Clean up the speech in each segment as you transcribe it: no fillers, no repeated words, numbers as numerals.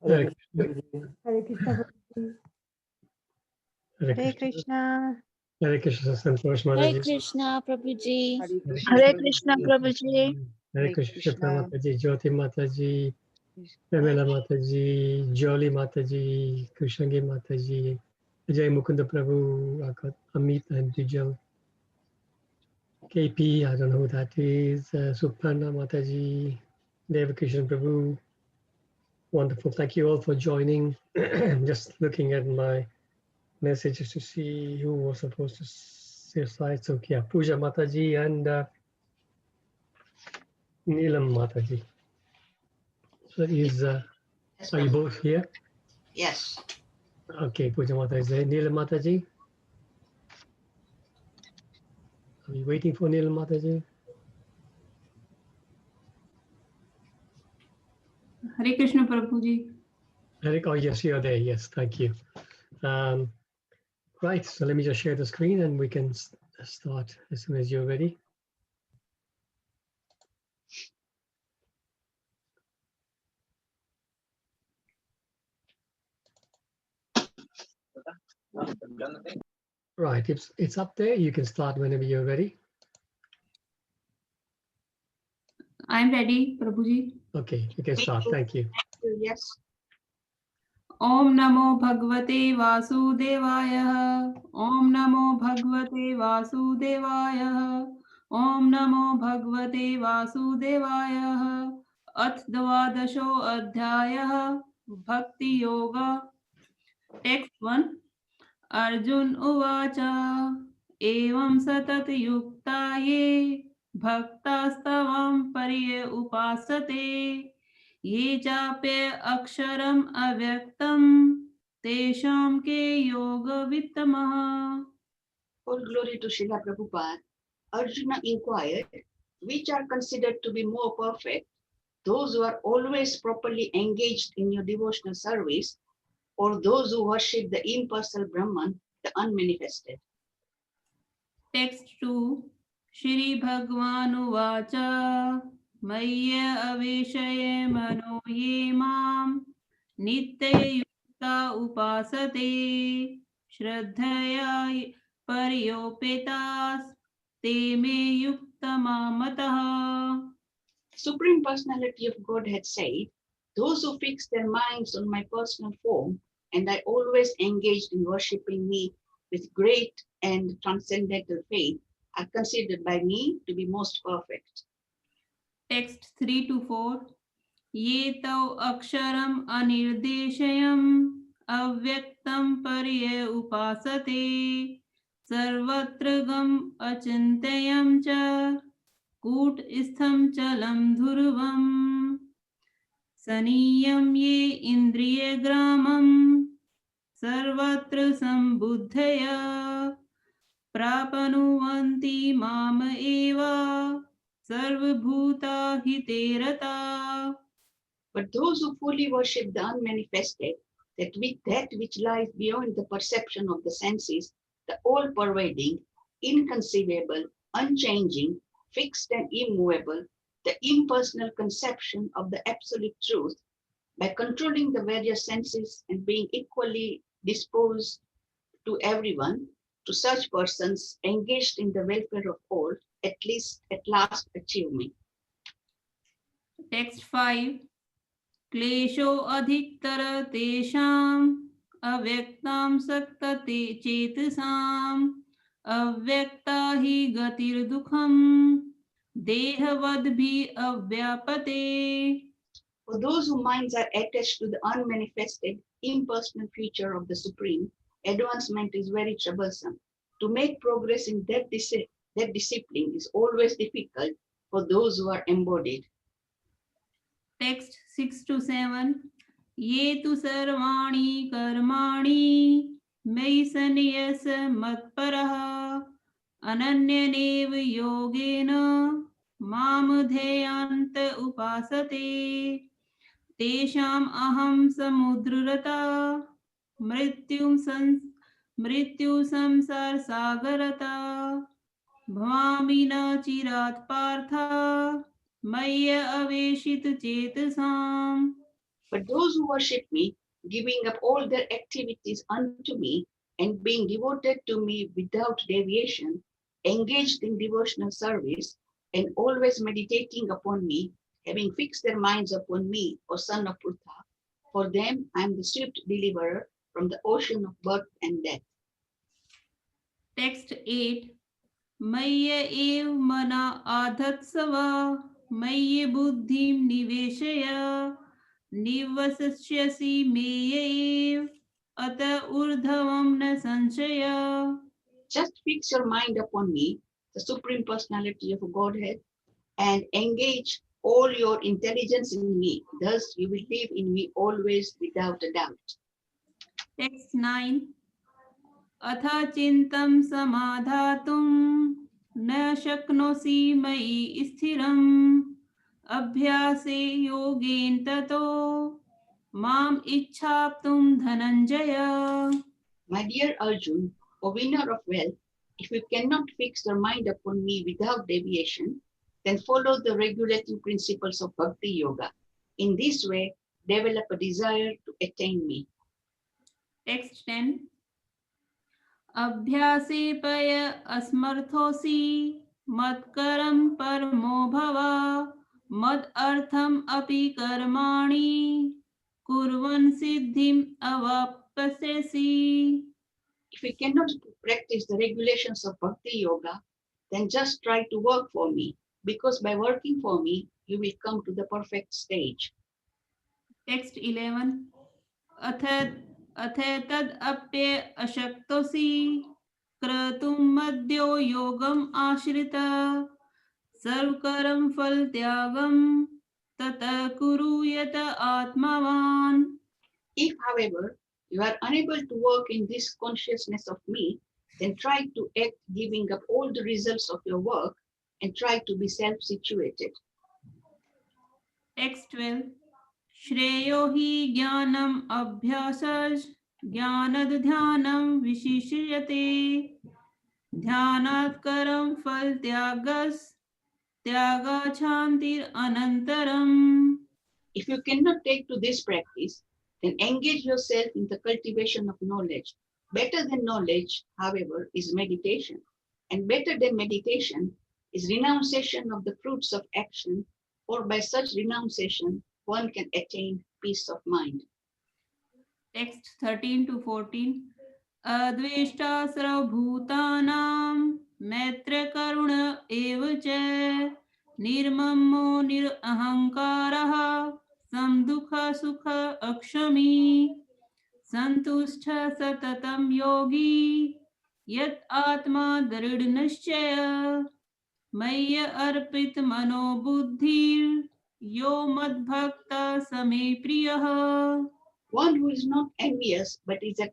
Hare Hare Krishna. Hare Krishna. Hare Krishna, Santosh Hare Mataji. Krishna, Prabhuji. Hare Krishna Prabhuji. Hare Krishna, Mataji, Jyoti Mataji, Pamela Mataji, Jolly Mataji, Krishnagi Mataji, Ajay Mukunda Prabhu, Amit and Dijal, KP, I don't know who that is, Suparna Mataji, Devakrishna Prabhu. Wonderful. Thank you all for joining. I'm just looking at my messages to see who was supposed to say slides. So yeah, Puja Mataji and Neelam Mataji. So are you both here? Yes. Okay, Puja Mataji is there. Neelam Mataji? Are we waiting for Neelam Mataji? Hare Krishna Prabhuji. Eric, oh yes, you're there. Yes, thank you. Right, so let me just share the screen and we can start as soon as you're ready. Right, it's up there. You can start whenever you're ready. I'm ready, Prabhuji. Okay, you can start. Thank you. Yes. Om Namo Bhagavate Vasudevaya. Om Namo Bhagavate Vasudevaya. Om Namo Bhagavate Vasudevaya. Ath Dvadasho Adhyayah Bhakti Yoga. Text 1. Arjun Uvacha. Evam Satat Yukta Ye Bhaktastavam Pariye Upasate. ये चाप्य अक्षरम अव्यक्तम तेषां के योग वित्तमः. All glory to Srila Prabhupada. Arjuna inquired, which are considered to be more perfect, those who are always properly engaged in your devotional service, or those who worship the impersonal Brahman, the unmanifested? Text 2. Shri Bhagwan Uvacha Maya Aveshaya Mano Ye Mam Nitya Yukta Upasate Shraddhaya Paryopetas Te Me Yukta Mamataha. Supreme Personality of Godhead said, those who fix their minds on my personal form and are always engaged in worshipping me with great and transcendental faith are considered by me to be most perfect. Text 3 to 4. Ye tau aksharam anirdeshayam avyaktam parye upasate sarvatra gam achintayam cha kut istham chalam dhurvam saniyam ye indriya gramam sarvatra sambuddhaya prapanuvanti mam eva sarvabhuta hiterata. But those who fully worship the unmanifested, that which lies beyond the perception of the senses, the all-pervading, inconceivable, unchanging, fixed and immovable, the impersonal conception of the absolute truth, by controlling the various senses and being equally disposed to everyone, to such persons engaged in the welfare of all, at last achieve me. Text 5. क्लेशो अधिकतर तेषाम् अव्यक्तां सक्तते चेतसाम् अव्यक्ता हि गतिर्दुःखम् देहवद्भि अव्यापते. For those whose minds are attached to the unmanifested, impersonal feature of the Supreme, advancement is very troublesome. To make progress in that discipline is always difficult for those who are embodied. Text 6 to 7. ये तु सर्वाणि कर्माणि मयि सन्न्यस मत्परः अनन्यनेव योगेन मां ध्येयान्त उपासते तेषाम् अहं समुद्ररता मृत्यु संसार सागरता भवामि न चिरात् Partha मय्य अवेशित चेतसाम्. But those who worship me, giving up all their activities unto me, and being devoted to me without deviation, engaged in devotional service, and always meditating upon me, having fixed their minds upon me, O son of Purtha, for them I am the swift deliverer from the ocean of birth and death. Text 8. मय्य एव मना आधत्सव मय्य बुद्धिं निवेशय निवसिष्यसि मेय एव अत ऊर्ध्वं न संशय. Just fix your mind upon me, the Supreme Personality of Godhead, and engage all your intelligence in me. Thus you will live in me always without a doubt. Text 9. अथ चिन्तं समाधातुं न शक्नोषि मयि स्थिरम् अभ्यासे योगेन ततो माम् इच्छाप्तुं Dhananjay. My dear Arjun, O winner of wealth, if you cannot fix your mind upon me without deviation, then follow the regulative principles of Bhakti Yoga. In this way, develop a desire to attain me. Text 10. अभ्यासे पय असमर्थोऽसि मत्करं परमो भव मद अर्थम अपि कर्माणि कुर्वन् सिद्धिम् अवाप्स्यसि. If you cannot practice the regulations of Bhakti Yoga, then just try to work for me, because by working for me, you will come to the perfect stage. Text 11. अथ तद् अप्ये अशक्तोऽसि क्रतुं मद्यो योगम् आश्रित सर्वकर्म फलत्यागं ततः कुरु यत आत्मवान्. If, however, you are unable to work in this consciousness of me, then try to act giving up all the results of your work and try to be self-situated. Text 12. श्रेयो हि ज्ञानम् अभ्यासश्च ज्ञानाद् ध्यानं विशिष्यते ध्यानात् करं फलत्यागस् त्यागात् शान्तिरनन्तरम्. If you cannot take to this practice, then engage yourself in the cultivation of knowledge. Better than knowledge, however, is meditation. And better than meditation is renunciation of the fruits of action, for by such renunciation, one can attain peace of mind. Text 13 to 14. अद्वेष्टा सर्वभूतानां मैत्र करुण एव च निर्ममो निरहङ्कारः समदुःख सुख अक्षमी संतुष्ट सततं योगी यत् आत्मा दृढनिश्चय मय्य अर्पित मनो बुद्धिर् यो मद्भक्तः स मे प्रियः. One who is not envious but is a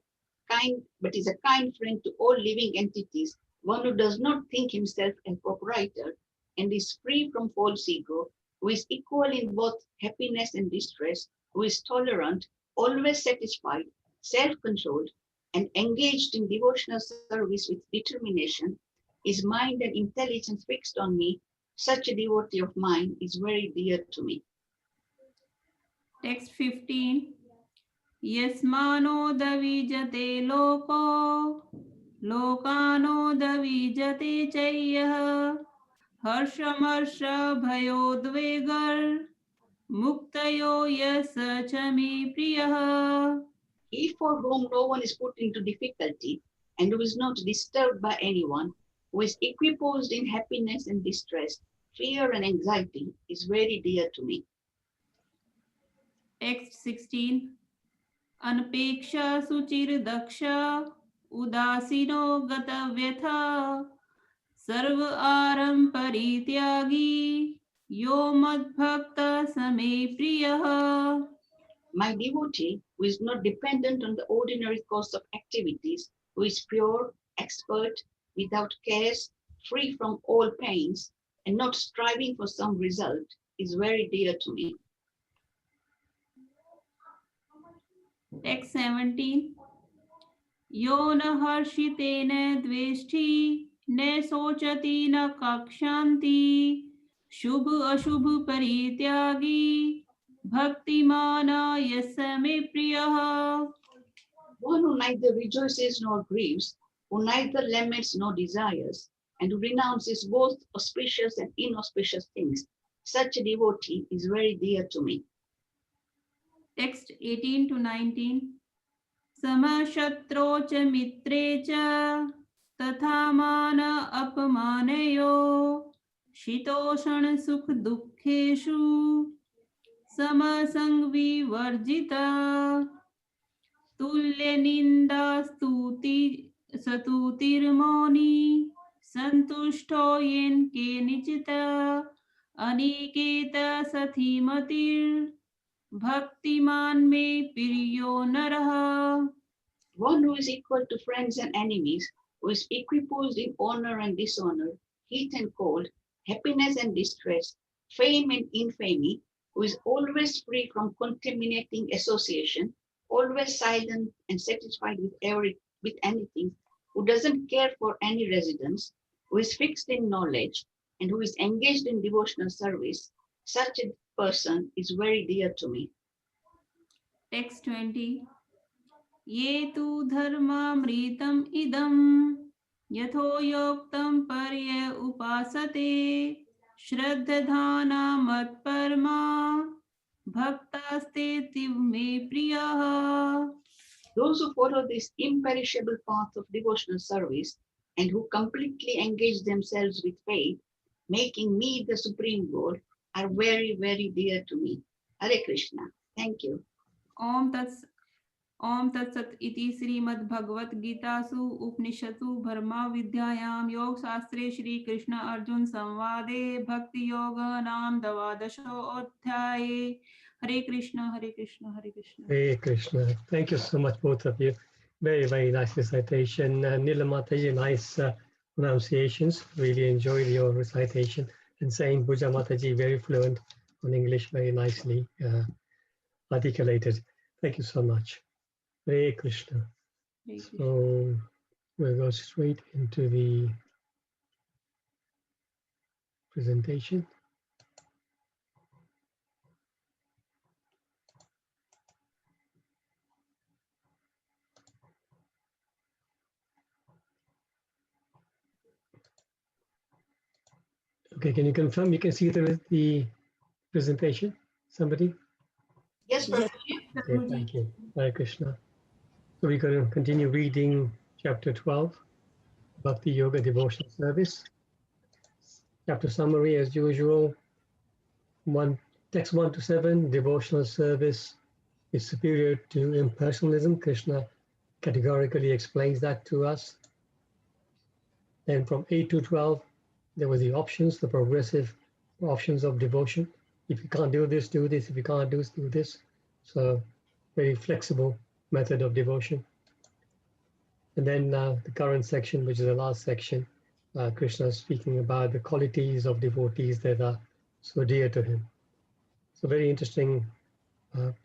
kind friend to all living entities, one who does not think himself a proprietor and is free from false ego, who is equal in both happiness and distress, who is tolerant, always satisfied, self-controlled, and engaged in devotional service with determination, his mind and intelligence fixed on me, such a devotee of mine is very dear to me. Text 15. यस्मानो दविजते लोको लोकानो दविजते चय्यः हर्षमर्ष भयोद्वेगर् मुक्तयो यस च मे प्रियः. He for whom no one is put into difficulty and who is not disturbed by anyone, who is equiposed in happiness and distress, fear and anxiety, is very dear to me. Text 16. अनपेक्षा सुचिर दक्ष उदासीनो गतव्यथा सर्व आरंभ परित्यागी यो मद्भक्तः स मे प्रियः. My devotee, who is not dependent on the ordinary course of activities, who is pure, expert, without cares, free from all pains, and not striving for some result, is very dear to me. Text 17. यो न हर्षिते न द्वेष्टि न सोचति न काङ्क्षति शुभ अशुभ परित्यागी भक्तिमान yes may प्रियः. One who neither rejoices nor grieves, who neither laments nor desires, and who renounces both auspicious and inauspicious things. Such a devotee is very dear to me. Text 18 to 19. समशत्रो च मित्रे च तथा मान अपमानयो शीतोषण सुख दुःखेषु Samsung विवर्जिता तुल्य निंदा स्तुति स्तुतिर्मौनी संतुष्टो येन केनचित् अनिकेत सतीमतिर् भक्तिमान मे प्रियो नरः. One who is equal to friends and enemies, who is equiposed in honor and dishonor, heat and cold, happiness and distress, fame and infamy, who is always free from contaminating association, always silent and satisfied with anything, who doesn't care for any residence, who is fixed in knowledge, and who is engaged in devotional service, such a person is very dear to me. Text 20. ये तु धर्मामृतम् इदं यथोक्तं पर्य उपासते श्रद्धाना मत्परमा भक्तास्तेऽतीव मे प्रियः. Those who follow this imperishable path of devotional service and who completely engage themselves with faith, making me the supreme goal, are very, very dear to me. Hare Krishna. Thank you. ओम तत्सत इति श्रीमद् भगवत गीतासु उपनिषत्सु ब्रह्मा विद्यायां योग शास्त्रे श्री कृष्ण अर्जुन संवादे भक्ति योग नाम 12 अध्याये. हरे कृष्ण हरे कृष्ण हरे Krishna. Hare Krishna. Thank you so much, both of you. Very, very nice recitation. Nilamataji, nice pronunciations. Really enjoyed your recitation. And saying Puja Mataji, very fluent on English, very nicely articulated. Thank you so much. Hare Krishna. Hare Krishna. So we'll go straight into the presentation. Okay, can you confirm you can see the presentation? Somebody? Yes, Yes. Prabhuji. Okay, thank you. Hare Krishna. So we're going to continue reading chapter 12, Bhakti Yoga Devotional Service. Chapter summary as usual. Text 1 to 7, devotional service is superior to impersonalism. Krishna categorically explains that to us. Then from 8 to 12, there were the options, the progressive options of devotion. If you can't do this, do this. If you can't do this. So very flexible method of devotion. And then the current section, which is the last section, Krishna is speaking about the qualities of devotees that are so dear to him. So very interesting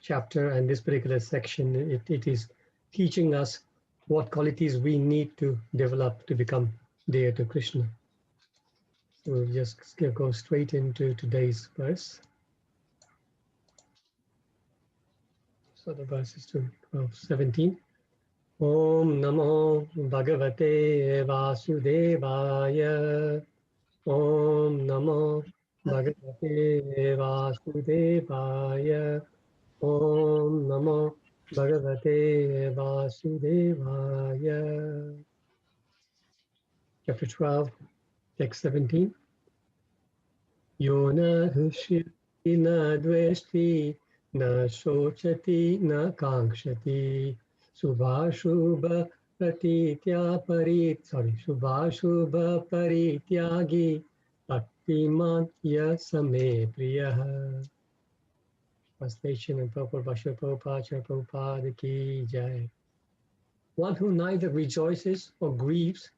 chapter, and this particular section, it is teaching us what qualities we need to develop to become dear to Krishna. So we'll just go straight into today's verse. So the verse is 17. Om Namo Bhagavate Vasudevaya. Om Namo Bhagavate Vasudevaya. Om Namo Bhagavate Vasudevaya. Chapter 12, text 17. Yona Hushyati na dveshti na shochati na kankshati Subhashubha parityagi Bhaktiman yasame priyaha. Translation and purport by Srila Prabhupada ki jai. One who neither rejoices or grieves,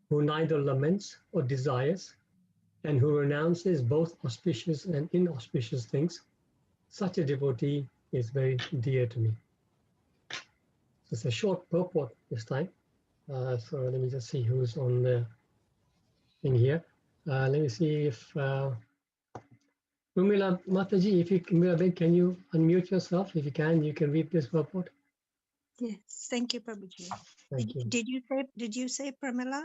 who neither laments or desires, and who renounces both auspicious and inauspicious things, such a devotee is very dear to me. It's a short purport this time. So let me just see who's on the thing here. Let me see if Rumila Mataji, if you can you unmute yourself? If you can read this purport. Yes, thank you, Prabhuji. Thank you. Did you say Pramila?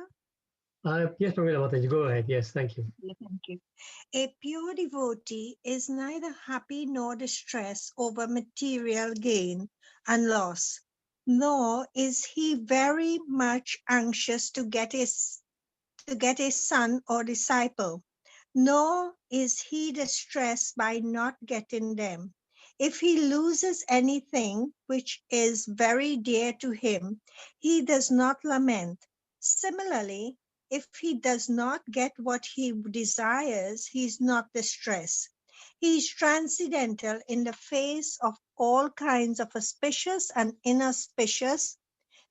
Yes, Rumila Mataji, go ahead. Yes, thank you. Thank you. A pure devotee is neither happy nor distressed over material gain and loss, nor is he very much anxious to get a son or disciple, nor is he distressed by not getting them. If he loses anything which is very dear to him, he does not lament. Similarly, if he does not get what he desires, he is not distressed. He is transcendental in the face of all kinds of auspicious and inauspicious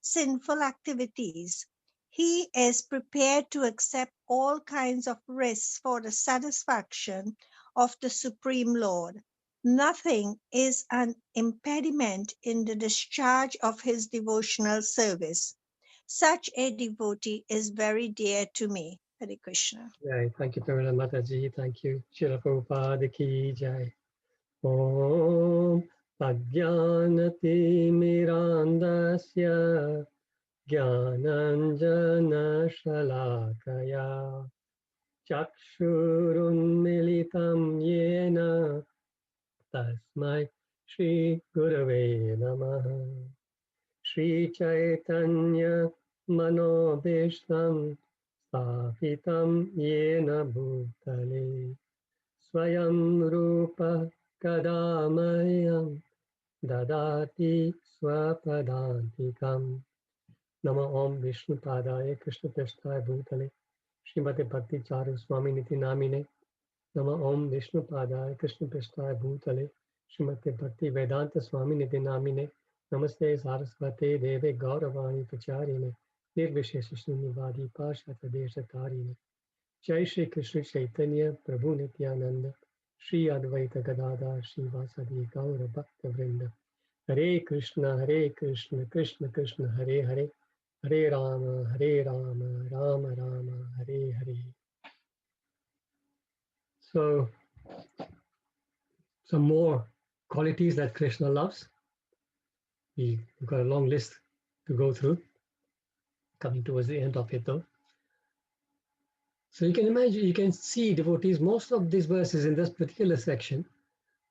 sinful activities. He is prepared to accept all kinds of risks for the satisfaction of the Supreme Lord. Nothing is an impediment in the discharge of his devotional service. Such a devotee is very dear to me. Hare Krishna. Jai. Thank you, Rumila Mataji. Thank you. Srila Prabhupada ki jai. Om Ajnanati Mirandasya Jnananjana Shalakaya Chakshurunmilitam Yena Tasmai Shri Gurave Namaha Shri Chaitanya Manobishtam Sthapitam Yena Bhutale Swayam Rupa Kadamayam Dadati Swapadantikam Nama Om Vishnu Padaya Krishna Prasthaya Bhutale Srimati Bhakti Charu Swami Niti Namine Nama Om Vishnu Padaya Krishna Prasthaya Bhutale Srimati Bhakti Vedanta Swami Niti Namine Namaste Saraswate Deve Gauravani Pacharine Nirvishesha Shunyavadi Pashata Desha Tarine Jai Shri Krishna Chaitanya Prabhu Nityananda Shri Advaita Gadadhar Shri Vasadi Gaura Bhakta Vrinda Hare Krishna Krishna Krishna Hare Hare Hare Rama Rama Rama Hare Hare. So some more qualities that Krishna loves. We've got a long list to go through, coming towards the end of it though. So you can imagine, you can see devotees, most of these verses in this particular section,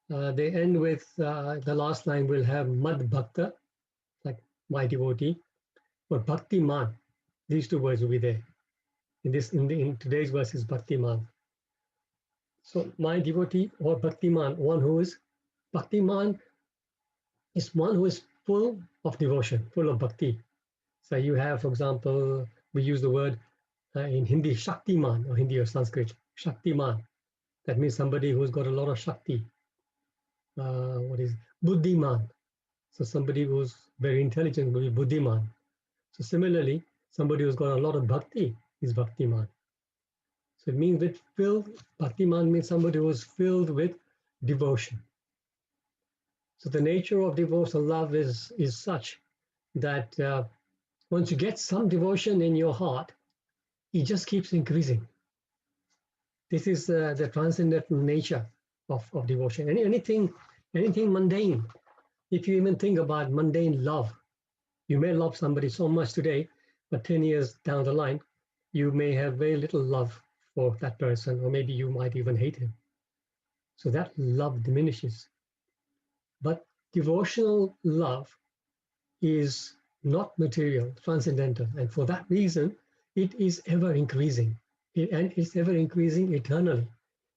they end with the last line will have Mad Bhakta, like my devotee, or Bhakti Man. These two words will be there. In today's verse is Bhakti Man. So my devotee or Bhakti Man, one who is Bhakti Man is one who is full of devotion, full of bhakti. So you have, for example, we use the word in Hindi, Shaktiman, or Hindi or Sanskrit, Shaktiman. That means somebody who's got a lot of Shakti. What is Buddhiman? So somebody who's very intelligent will be Buddhiman. So similarly, somebody who's got a lot of Bhakti is Bhaktiman. So it means that Bhaktiman means somebody who's filled with devotion. So the nature of devotional love is such that once you get some devotion in your heart, it just keeps increasing. This is the transcendental nature of devotion. Anything mundane, if you even think about mundane love, you may love somebody so much today, but 10 years down the line, you may have very little love for that person, or maybe you might even hate him. So that love diminishes. But devotional love is not material, transcendental, and for that reason, it is ever increasing, and it's ever increasing eternally.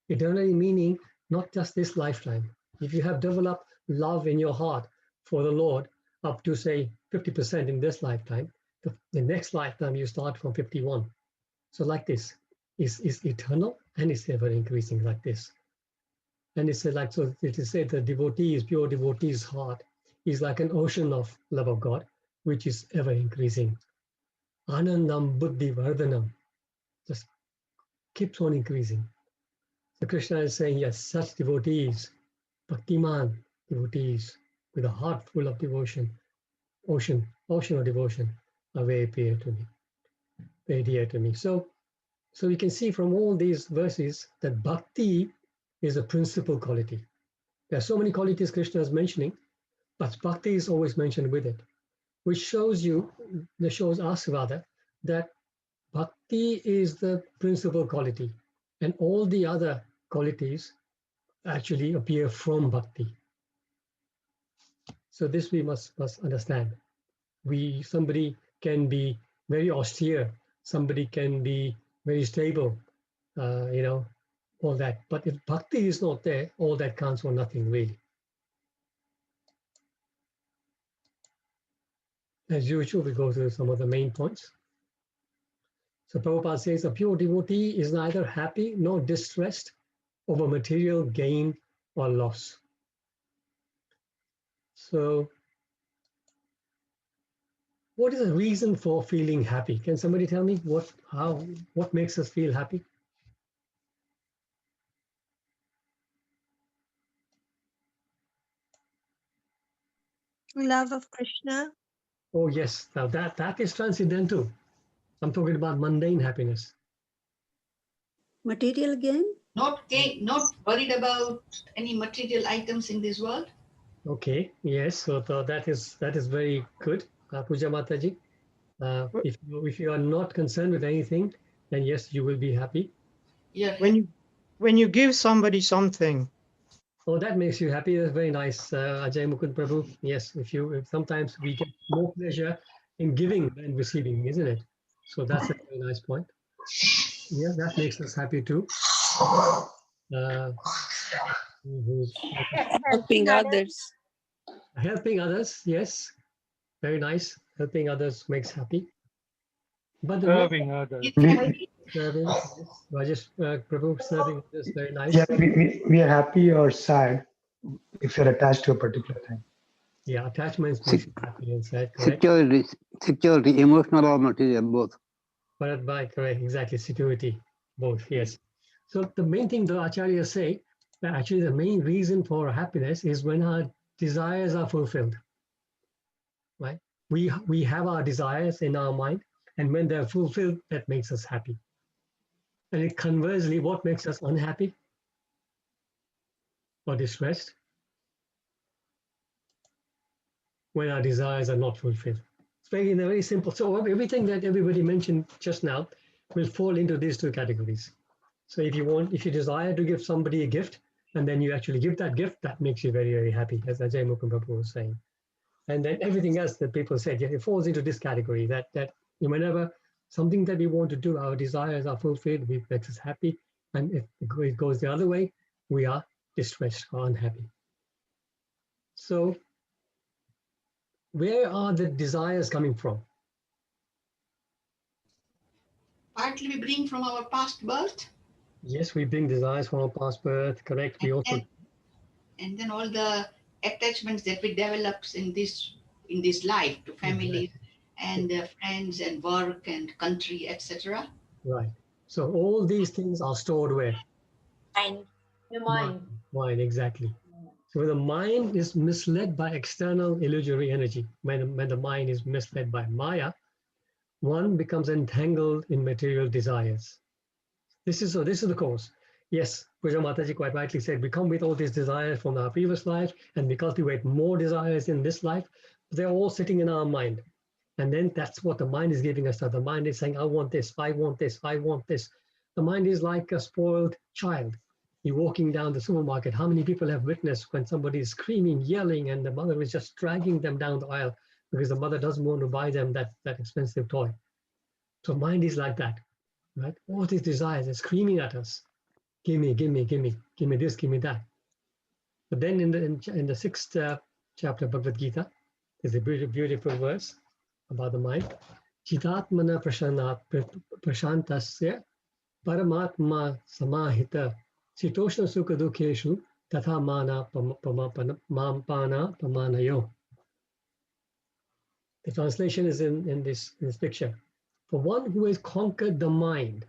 Eternally meaning not just this lifetime. If you have developed love in your heart for the Lord up to say 50% in this lifetime, the next lifetime you start from 51. So like this is eternal and it's ever increasing like this. And it's like, so it is said the devotee's, pure devotee's heart is like an ocean of love of God, which is ever increasing. Anandam buddhi vardhanam, just keeps on increasing. So Krishna is saying, yes, such devotees, bhaktiman devotees, with a heart full of devotion, ocean of devotion, are very dear to me, very dear to me. So we can see from all these verses that bhakti is a principal quality. There are so many qualities Krishna is mentioning, but bhakti is always mentioned with it, which shows us rather, that bhakti is the principal quality, and all the other qualities actually appear from bhakti. So this we must understand. Somebody can be very austere, somebody can be very stable, all that. But if bhakti is not there, all that counts for nothing really. As usual, we go through some of the main points. So Prabhupada says, a pure devotee is neither happy nor distressed over material gain or loss. So what is the reason for feeling happy? Can somebody tell me what makes us feel happy? Love of Krishna. Oh yes, now that is transcendental. I'm talking about mundane happiness. Material gain? Not worried about any material items in this world. Okay, yes, so that is very good, Puja Mataji. If you are not concerned with anything, then yes, you will be happy. Yeah. When you give somebody something. Oh, that makes you happy. That's very nice, Ajay Mukund Prabhu. Yes, if sometimes we get more pleasure in giving than receiving, isn't it? So that's a very nice point. Yeah, that makes us happy too. Helping others. Helping others, yes, very nice. Helping others makes happy. But Serving others. serving, yes. Rajesh Prabhu, serving others, very nice. Yeah, we are happy or sad if you're attached to a particular thing. Yeah, attachments makes you happy and sad, correct? Security, emotional or material, both. Correct, exactly, security, both, yes. So the main thing the Acharyas say, that actually the main reason for happiness is when our desires are fulfilled, right? We have our desires in our mind, and when they're fulfilled, that makes us happy. And conversely, what makes us unhappy or distressed? When our desires are not fulfilled. It's very simple. So everything that everybody mentioned just now will fall into these two categories. So if you desire to give somebody a gift, and then you actually give that gift, that makes you very, very happy, as Ajay Mukund Prabhu was saying. And then everything else that people said, yeah, it falls into this category, that whenever something that we want to do, our desires are fulfilled, it makes us happy. And if it goes the other way, we are distressed or unhappy. So where are the desires coming from? Partly we bring from our past birth. Yes, we bring desires from our past birth, correct. We also and then all the attachments that we develop in this life to family and friends and work and country, etc. Right. So all these things are stored where? Mind. The mind. Mind, exactly. So when the mind is misled by external illusory energy, when the mind is misled by Maya, one becomes entangled in material desires. This is the cause. Yes, Puja Mataji quite rightly said, we come with all these desires from our previous life and we cultivate more desires in this life. They're all sitting in our mind. And then that's what the mind is giving us. The mind is saying, I want this, I want this, I want this. The mind is like a spoiled child. You're walking down the supermarket. How many people have witnessed when somebody is screaming, yelling, and the mother is just dragging them down the aisle because the mother doesn't want to buy them that expensive toy. So mind is like that, right? All these desires are screaming at us. Give me, give me, give me, give me this, give me that. But then in the 6th chapter of Bhagavad Gita, there's a beautiful verse about the mind. Chitatmana prashantasya paramatma samahita sitoshna sukha dukheshu tatha mana mampana pamanayo. The translation is in this picture. For one who has conquered the mind,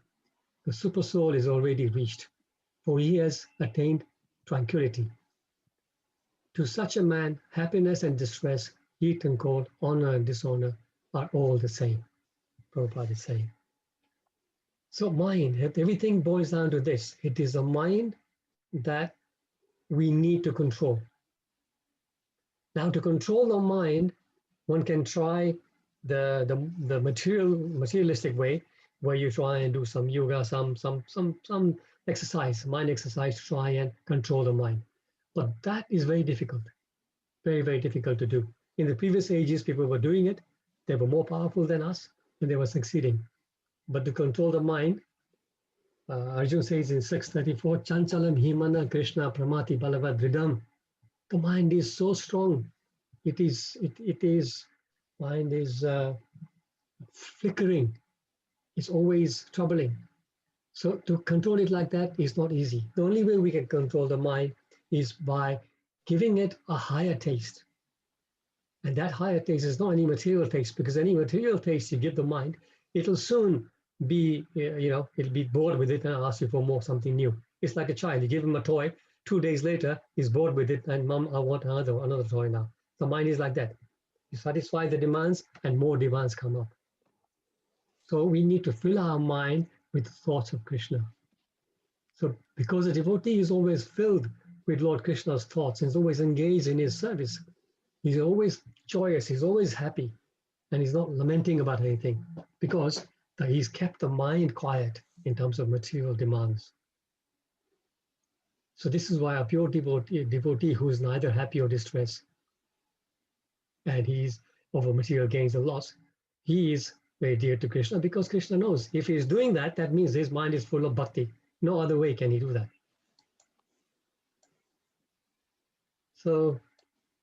the super soul is already reached, for he has attained tranquility. To such a man, happiness and distress, heat and cold, honor and dishonor are all the same. Prabhupada is saying. So mind, everything boils down to this. It is a mind that we need to control. Now, to control the mind, one can try the materialistic way, where you try and do some yoga, some exercise, mind exercise, to try and control the mind. But that is very difficult, very, very difficult to do. In the previous ages, people were doing it. They were more powerful than us, and they were succeeding. But to control the mind, Arjuna says in 634, Chanchalam himana Krishna pramati balavad dridam. The mind is so strong. Mind is flickering. It's always troubling. So to control it like that is not easy. The only way we can control the mind is by giving it a higher taste. And that higher taste is not any material taste, because any material taste you give the mind, it'll soon be, it'll be bored with it and ask you for more, something new. It's like a child. You give him a toy, 2 days later, he's bored with it, and Mom, I want another toy now. The mind is like that. You satisfy the demands, and more demands come up. So we need to fill our mind with thoughts of Krishna. So because the devotee is always filled with Lord Krishna's thoughts and is always engaged in his service, he's always joyous, he's always happy, and he's not lamenting about anything, because he's kept the mind quiet in terms of material demands. So this is why a pure devotee who is neither happy or distressed, and he's over material gains and loss, he is very dear to Krishna, because Krishna knows if he is doing that, that means his mind is full of bhakti. No other way can he do that. So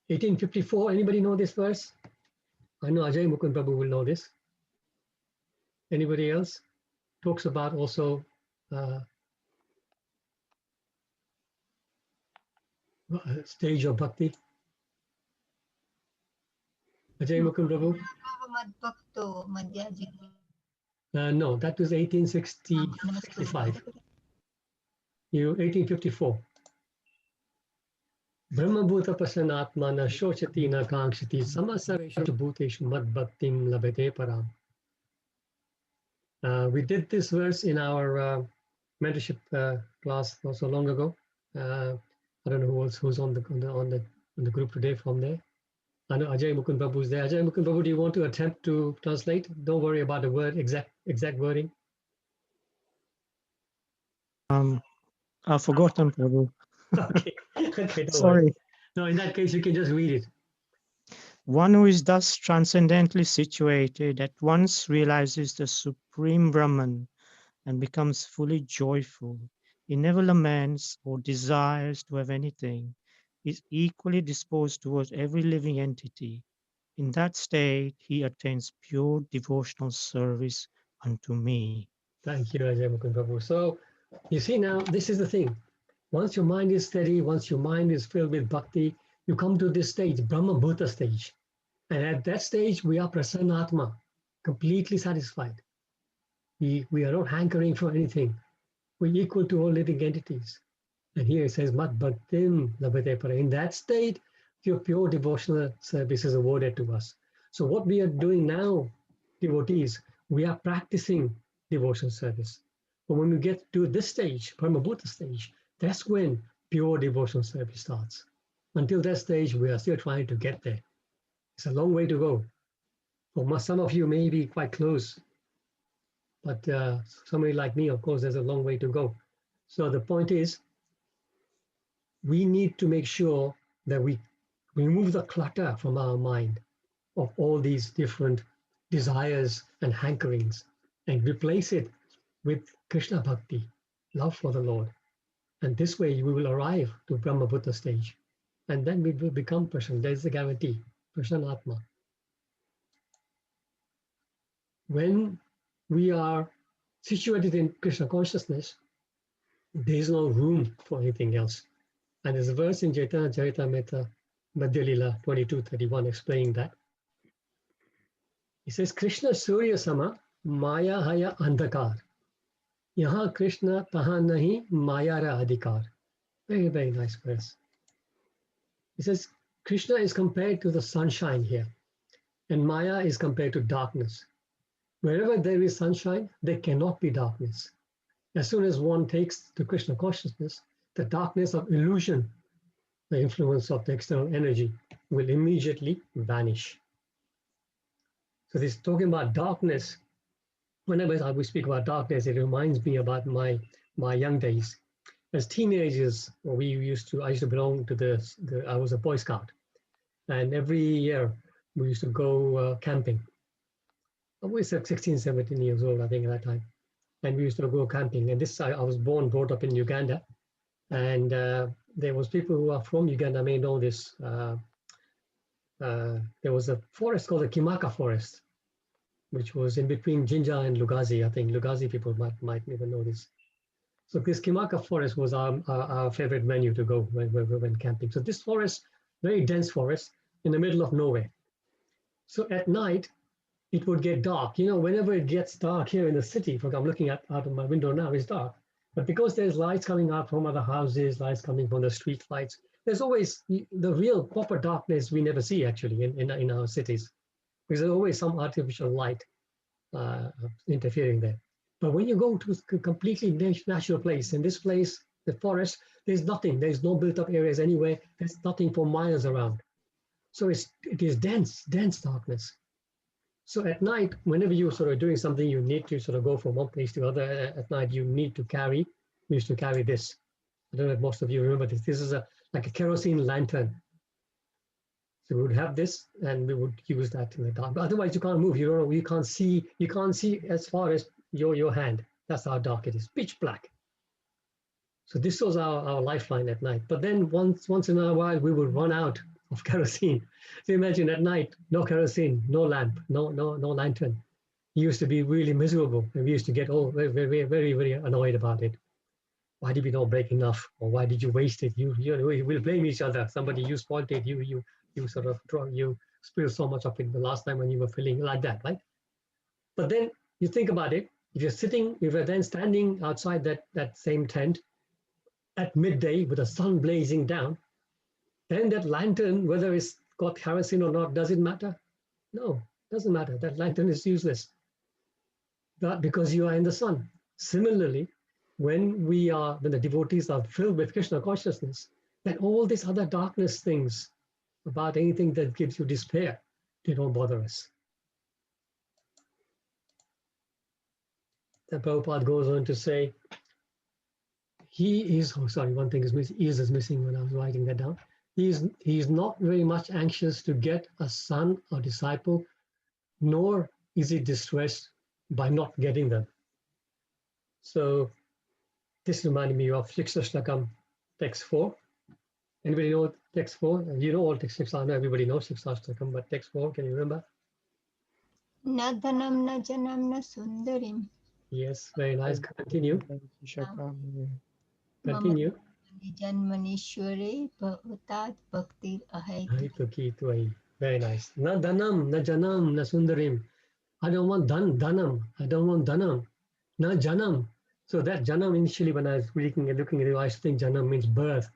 1854, anybody know this verse? I know Ajay Mukund Prabhu will know this. Anybody else? Talks about also stage of bhakti. Ajay Mukund Prabhu? No, that was 1865. 1854. Brahma bhuta pasanatma na shochati na kankshati samasarveshu bhuteshu mad bhaktim labhate param. We did this verse in our mentorship class not so long ago. I don't know who's on the group today from there. I know Ajay Mukund Prabhu is there. Ajay Mukund Prabhu, do you want to attempt to translate? Don't worry about the word, exact wording. I've forgotten, Prabhu. Okay, don't Sorry. worry. No, in that case, you can just read it. One who is thus transcendently situated at once realizes the supreme Brahman and becomes fully joyful. He never laments or desires to have anything. He is equally disposed towards every living entity. In that state, he attains pure devotional service unto me. Thank you, Ajay Mukund Prabhu. So, you see now, this is the thing. Once your mind is steady, once your mind is filled with bhakti, you come to this stage, Brahma Bhuta stage. And at that stage, we are Prasannatma, completely satisfied. We are not hankering for anything. We're equal to all living entities. And here it says, Mat Bhaktim Labhate Para. In that state, your pure devotional service is awarded to us. So what we are doing now, devotees, we are practicing devotional service. But when we get to this stage, Brahma Bhuta stage, that's when pure devotional service starts. Until that stage, we are still trying to get there. It's a long way to go. For some of you may be quite close, but somebody like me, of course, there's a long way to go. So the point is, we need to make sure that we remove the clutter from our mind of all these different desires and hankerings and replace it with Krishna Bhakti, love for the Lord. And this way we will arrive to Brahma Bhuta stage. And then we will become Prasanna. There's the guarantee, Prasannatma. When we are situated in Krishna consciousness, there is no room for anything else. And there's a verse in Chaitanya Charitamrita, Madhya Lila 22:31 explaining that. It says, Krishna Surya Sama, Maya Haya Andhakar. Yaha Krishna Taha Nahi Maya Ra Adhikar. Very, very nice verse. It says, Krishna is compared to the sunshine here, and Maya is compared to darkness. Wherever there is sunshine, there cannot be darkness. As soon as one takes the Krishna consciousness, the darkness of illusion, the influence of the external energy, will immediately vanish. So this talking about darkness, whenever we speak about darkness, it reminds me about my young days. As teenagers, I used to belong to I was a Boy Scout, and every year we used to go camping. I was 16, 17 years old, I think, at that time. And we used to go camping. And I was brought up in Uganda. And there was people who are from Uganda may know this. There was a forest called the Kimaka Forest, which was in between Jinja and Lugazi. I think Lugazi people might even know this. So this Kimaka Forest was our favorite venue to go when we went camping. So this forest, very dense forest, in the middle of nowhere. So at night, it would get dark. You know, whenever it gets dark here in the city, for I'm looking out of my window now, it's dark. But because there's lights coming out from other houses, lights coming from the street lights, there's always the real proper darkness we never see actually in our cities. Because there's always some artificial light interfering there. But when you go to a completely natural place, in this place, the forest, there's nothing. There's no built-up areas anywhere. There's nothing for miles around. So it is dense darkness. So at night, whenever you're sort of doing something, you need to sort of go from one place to other. At night, we used to carry this. I don't know if most of you remember this. This is like a kerosene lantern. So we would have this, and we would use that in the dark. But otherwise, you can't move. You can't see as far as your hand. That's how dark it is, pitch black. So this was our lifeline at night. But then once in a while, we would run out of kerosene. So imagine at night, no kerosene, no lamp, no lantern. It used to be really miserable, and we used to get all very, very, very, very annoyed about it. Why did we not break enough, or why did you waste it? We'll blame each other. Somebody you spoiled it. You spilled so much of it the last time when you were filling like that, right? But then you think about it. If you're then standing outside that same tent at midday with the sun blazing down, then that lantern, whether it's got kerosene or not, does it matter? No, doesn't matter. That lantern is useless. But because you are in the sun. Similarly, when the devotees are filled with Krishna consciousness, then all these other darkness things about anything that gives you despair, they don't bother us. Then Prabhupada goes on to say, one thing is missing, is missing when I was writing that down. He is not very much anxious to get a son or disciple, nor is he distressed by not getting them. So this reminded me of Shiksha text 4. Anybody know text 4? You know all text 6. I know everybody knows Shiksha, but text 4, can you remember? Na dhanam na janam na sundarim. Yes, very nice. Continue. Continue. Janmanishware bhavatat bhaktir ahai. Very nice. Na dhanam, na janam, na sundarim. I don't want dhanam. I don't want dhanam. Na janam. So that janam initially, when I was looking at it, I think janam means birth.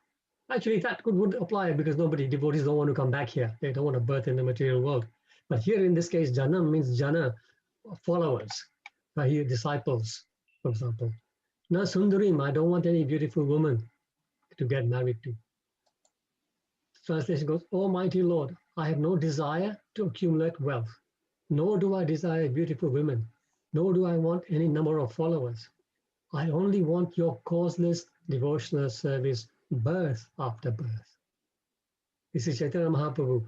Actually, that would apply because devotees don't want to come back here. They don't want to birth in the material world. But here in this case, janam means jana, followers, disciples, for example. Na sundarim, I don't want any beautiful woman to get married to. Translation goes, Almighty Lord, I have no desire to accumulate wealth, nor do I desire beautiful women, nor do I want any number of followers. I only want your causeless devotional service, birth after birth. This is Chaitanya Mahaprabhu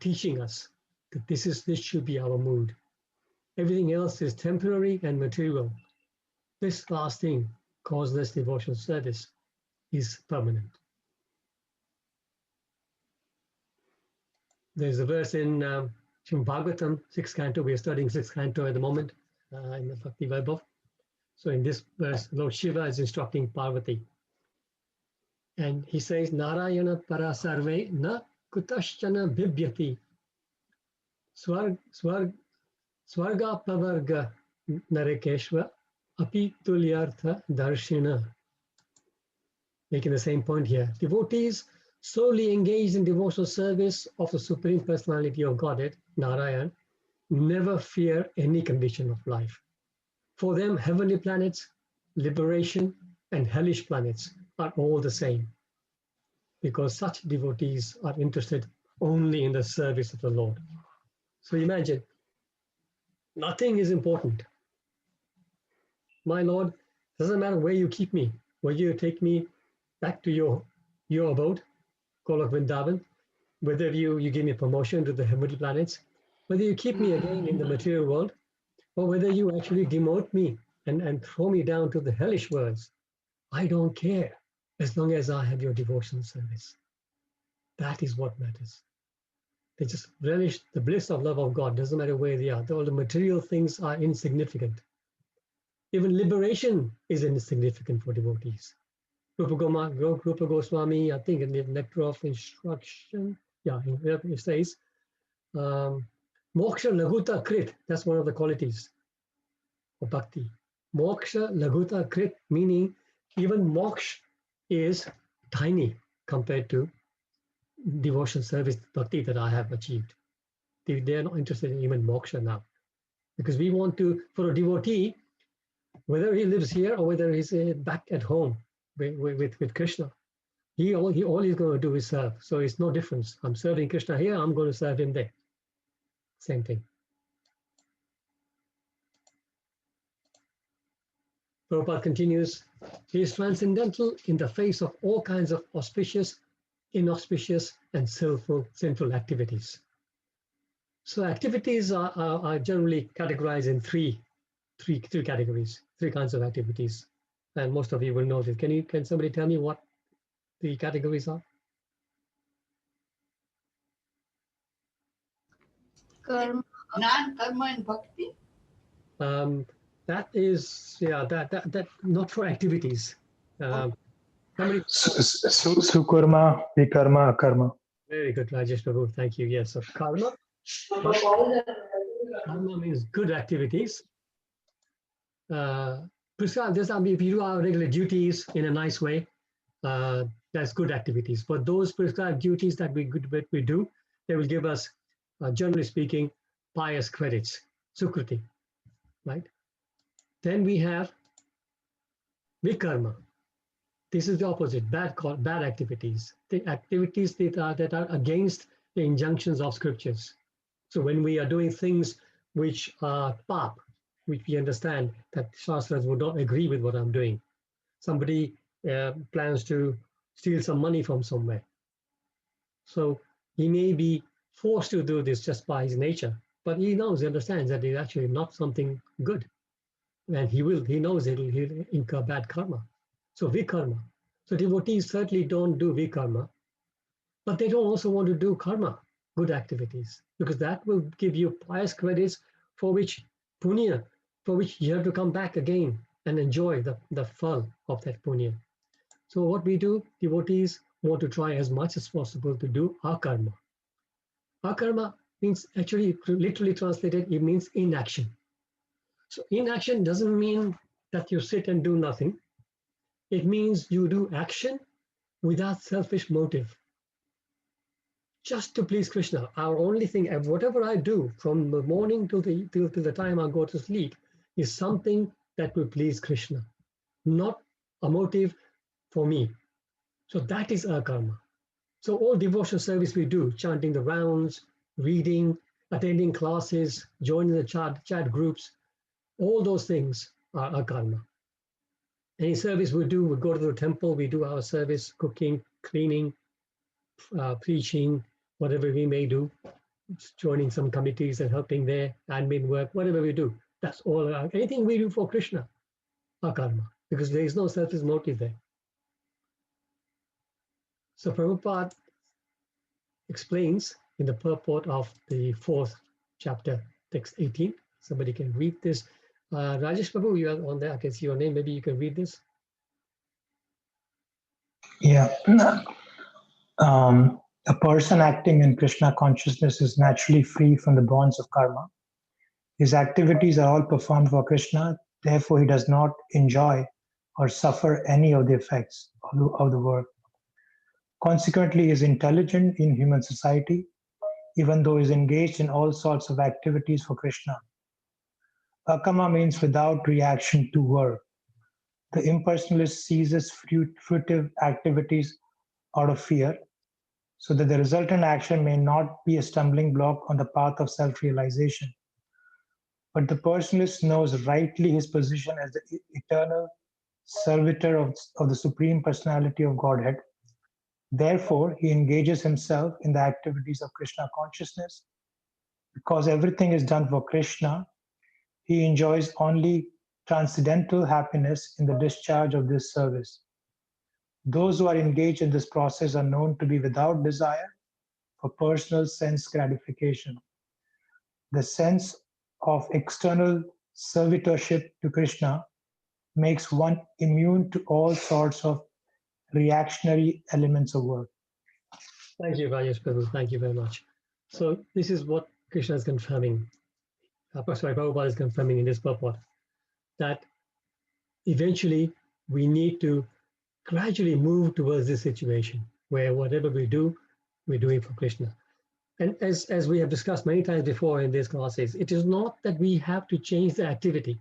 teaching us that this should be our mood. Everything else is temporary and material. This last thing, causeless devotional service, is permanent. There's a verse in Bhagavatam, 6th canto. We are studying 6th canto at the moment in the Bhakti Vaibhav. So in this verse, Lord Shiva is instructing Parvati. And he says, Narayana parasarve na kutaschana bibhyati swarga pavarga narekeshva api tulyartha darshina. Making the same point here. Devotees solely engaged in devotional service of the Supreme Personality of Godhead, Narayan, never fear any condition of life. For them, heavenly planets, liberation, and hellish planets are all the same, because such devotees are interested only in the service of the Lord. So imagine, nothing is important. My Lord, doesn't matter where you keep me, whether you take me back to your abode, Golok Vrindavan, whether you give me promotion to the heavenly planets, whether you keep me again in the material world, or whether you actually demote me and throw me down to the hellish worlds, I don't care, as long as I have your devotional service. That is what matters. They just relish the bliss of love of God, doesn't matter where they are. All the material things are insignificant. Even liberation is insignificant for devotees. Rupa Goswami, I think in the Nectar of Instruction, it says, Moksha Laguta Krit, that's one of the qualities of bhakti. Moksha Laguta Krit, meaning even moksha is tiny compared to devotion service bhakti that I have achieved. They are not interested in even moksha now. Because we want to, for a devotee, whether he lives here or whether he's back at home with Krishna, all he's going to do is serve. So it's no difference. I'm serving Krishna here, I'm going to serve him there. Same thing. Prabhupada continues, he is transcendental in the face of all kinds of auspicious, inauspicious, and sinful activities. So activities are generally categorized in three categories, three kinds of activities. And most of you will know this. Can somebody tell me what the categories are? Karma. Non-karma and bhakti? That is, that not for activities. Sukarma, vikarma, akarma. Very good, Rajesh Prabhu. Thank you. Yes, so karma. Karma means good activities. Prescribed, if you do our regular duties in a nice way, that's good activities. But those prescribed duties that we do, they will give us, generally speaking, pious credits, sukruti, right? Then we have vikarma. This is the opposite, bad activities. The activities that are against the injunctions of scriptures. So when we are doing things which are pap, which we understand that Shastras would not agree with what I'm doing. Somebody plans to steal some money from somewhere. So he may be forced to do this just by his nature, but he understands that it's actually not something good. And he knows he'll incur bad karma. So vikarma. So devotees certainly don't do vikarma, but they don't also want to do karma, good activities, because that will give you pious credits for which punya, for which you have to come back again and enjoy the fun of that punya. So what we do, devotees want to try as much as possible to do akarma. Akarma means, actually literally translated, it means inaction. So inaction doesn't mean that you sit and do nothing. It means you do action without selfish motive, just to please Krishna. Our only thing, whatever I do from the morning till the time I go to sleep, is something that will please Krishna, not a motive for me. So that is our karma. So all devotional service we do, chanting the rounds, reading, attending classes, joining the chat groups, all those things are our karma. Any service we do, we go to the temple, we do our service, cooking, cleaning, preaching, whatever we may do, joining some committees and helping there, admin work, whatever we do. That's all. Anything we do for Krishna, our karma, because there is no selfish motive there. So Prabhupada explains in the purport of the 4th chapter, text 18. Somebody can read this. Rajesh Prabhu, you are on there. I can see your name. Maybe you can read this. Yeah. A person acting in Krishna consciousness is naturally free from the bonds of karma. His activities are all performed for Krishna, therefore he does not enjoy or suffer any of the effects of the work. Consequently, he is intelligent in human society, even though he is engaged in all sorts of activities for Krishna. Akama means without reaction to work. the impersonalist ceases fruitive activities out of fear, so that the resultant action may not be a stumbling block on the path of self-realization. But the personalist knows rightly his position as the eternal servitor of the Supreme Personality of Godhead. Therefore, he engages himself in the activities of Krishna consciousness. Because everything is done for Krishna, he enjoys only transcendental happiness in the discharge of this service. Those who are engaged in this process are known to be without desire for personal sense gratification. The sense of external servitorship to Krishna makes one immune to all sorts of reactionary elements of work. Thank you, Rajesh Prabhu. Thank you very much. So this is what Krishna is confirming. Prabhupada is confirming in this purport, that eventually we need to gradually move towards this situation where whatever we do, we're doing for Krishna. And as we have discussed many times before in these classes, it is not that we have to change the activity.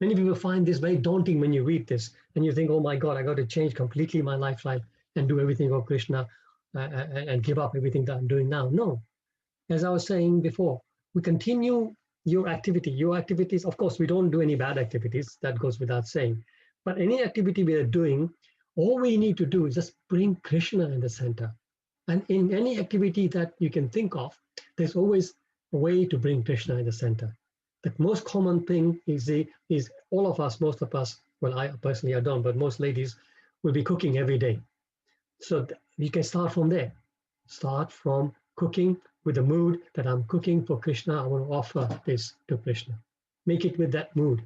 Many people find this very daunting when you read this and you think, oh my God, I got to change completely my lifestyle and do everything for Krishna and give up everything that I'm doing now. No, as I was saying before, we continue your activity. Your activities, of course, we don't do any bad activities. That goes without saying. But any activity we are doing, all we need to do is just bring Krishna in the center. And in any activity that you can think of, there's always a way to bring Krishna in the center. The most common thing is all of us, most of us, well, I personally I don't, but most ladies will be cooking every day. So you can start from there. Start from cooking with the mood that I'm cooking for Krishna. I want to offer this to Krishna. Make it with that mood.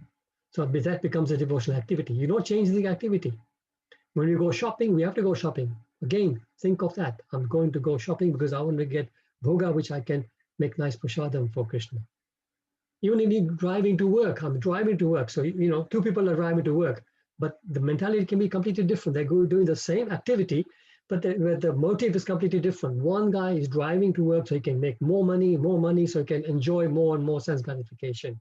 So that becomes a devotional activity. You don't change the activity. When you go shopping, we have to go shopping. Again, think of that. I'm going to go shopping because I want to get bhoga, which I can make nice prasadam for Krishna. Even if you're driving to work, I'm driving to work. So, two people are driving to work, but the mentality can be completely different. They're doing the same activity, but the motive is completely different. One guy is driving to work so he can make more money, so he can enjoy more and more sense gratification.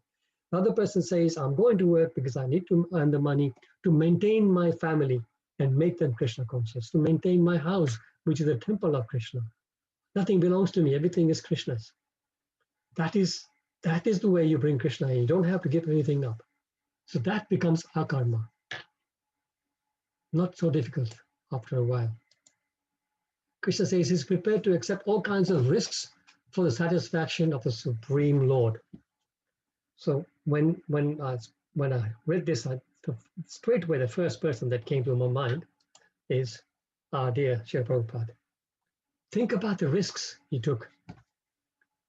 Another person says, I'm going to work because I need to earn the money to maintain my family and make them Krishna conscious, to maintain my house, which is the temple of Krishna. Nothing belongs to me, everything is Krishna's. That is the way you bring Krishna in. You don't have to give anything up. So that becomes our karma. Not so difficult after a while. Krishna says he's prepared to accept all kinds of risks for the satisfaction of the Supreme Lord. So when I read this, straight away the first person that came to my mind is our dear Srila Prabhupada. Think about the risks he took.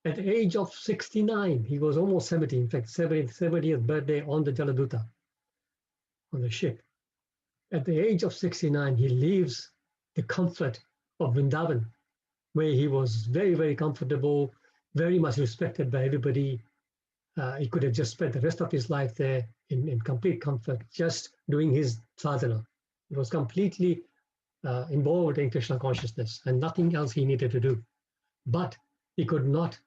At the age of 69, he was almost 70, in fact, 70th birthday on the Jaladuta, on the ship. At the age of 69, he leaves the comfort of Vrindavan, where he was very, very comfortable, very much respected by everybody. He could have just spent the rest of his life there in complete comfort, just doing his sadhana. He was completely involved in Krishna consciousness and nothing else he needed to do. But he could not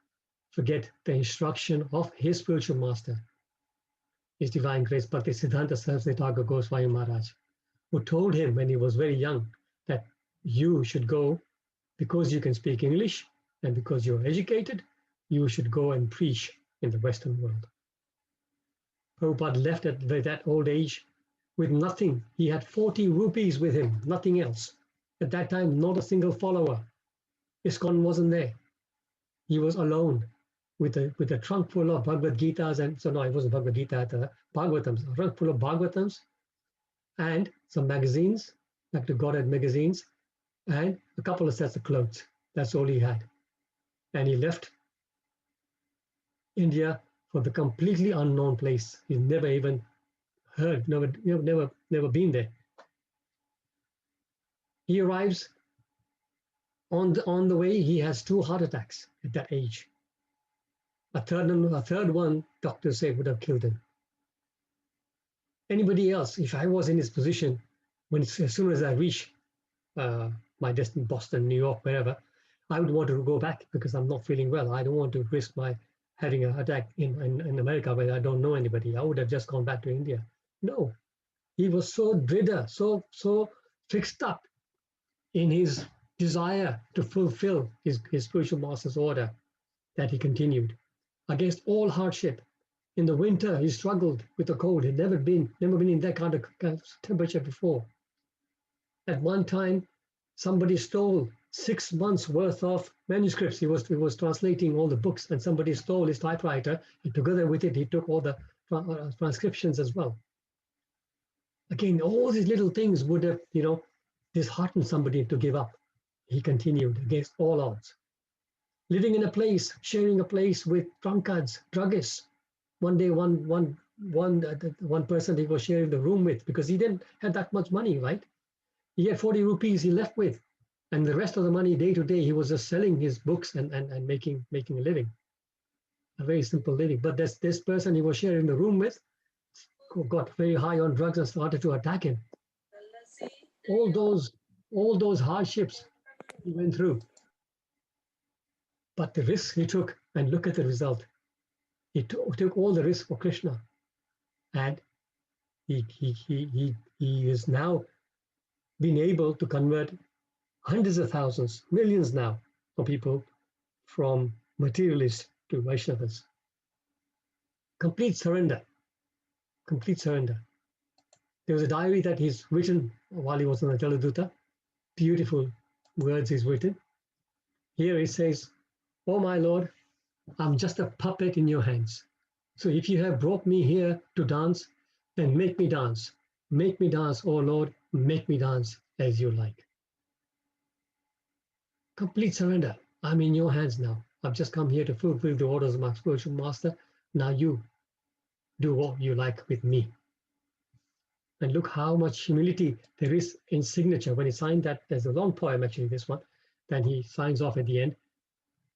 forget the instruction of his spiritual master, His Divine Grace Bhakti Siddhanta Saraswati Thakur Goswami Maharaj, who told him when he was very young that you should go, because you can speak English and because you're educated, you should go and preach in the Western world. Prabhupada left at that old age with nothing. He had 40 rupees with him, nothing else. At that time, not a single follower. ISKCON wasn't there. He was alone with a trunk full of Bhagavad Gitas, and so no, it wasn't Bhagavad Gita, the Bhagavatams, a trunk full of Bhagavatams, and some magazines, like the Godhead magazines, and a couple of sets of clothes. That's all he had. And he left India for the completely unknown place. He's never even heard, never been there. He arrives on the way. He has 2 heart attacks at that age. A third one, doctors say, would have killed him. Anybody else, if I was in his position, as soon as I reach my destination, Boston, New York, wherever, I would want to go back because I'm not feeling well. I don't want to risk my having an attack in America where I don't know anybody. I would have just gone back to India. No, he was so driven, so fixed up in his desire to fulfill his spiritual master's order that he continued against all hardship. In the winter, he struggled with the cold. He'd never been in that kind of temperature before. At one time, somebody stole 6 months worth of manuscripts. He was translating all the books, and somebody stole his typewriter, and together with it, he took all the transcriptions as well. Again, all these little things would have, disheartened somebody to give up. He continued against all odds. Living in a place, sharing a place with drunkards, druggists. One day, one person he was sharing the room with, because he didn't have that much money, right? He had 40 rupees he left with, and the rest of the money day to day he was just selling his books and making a living, a very simple living. But this person he was sharing the room with got very high on drugs and started to attack him. All those hardships he went through, but the risks he took, and look at the result. He took all the risks for Krishna, and he is now been able to convert hundreds of thousands, millions now of people from materialists to Vaishnavas. Complete surrender. Complete surrender. There was a diary that he's written while he was on the Jaladuta. Beautiful words he's written. Here he says, "Oh my Lord, I'm just a puppet in your hands. So if you have brought me here to dance, then make me dance. Make me dance, oh Lord, make me dance as you like." Complete surrender. I'm in your hands now. I've just come here to fulfill the orders of my spiritual master. Now you do what you like with me. And look how much humility there is in signature. When he signed that, there's a long poem actually, this one, then he signs off at the end.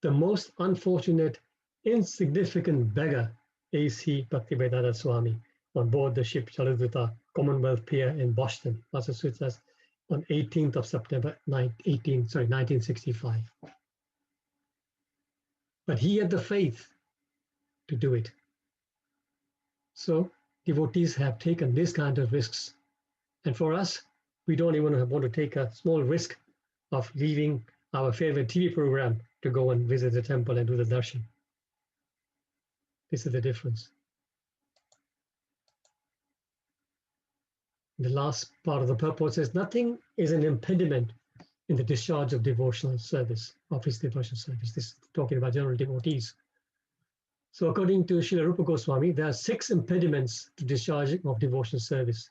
The most unfortunate, insignificant beggar is he, Bhaktivedanta Swami, on board the ship Jaladuta, Commonwealth Pier in Boston, Massachusetts, on 18th of September 1965. But he had the faith to do it. So devotees have taken this kind of risks. And for us, we don't even want to take a small risk of leaving our favorite TV program to go and visit the temple and do the darshan. This is the difference. The last part of the purport says, nothing is an impediment in the discharge of devotional service, of his devotional service. This is talking about general devotees. So according to Srila Rupa Goswami, there are 6 impediments to discharging of devotional service.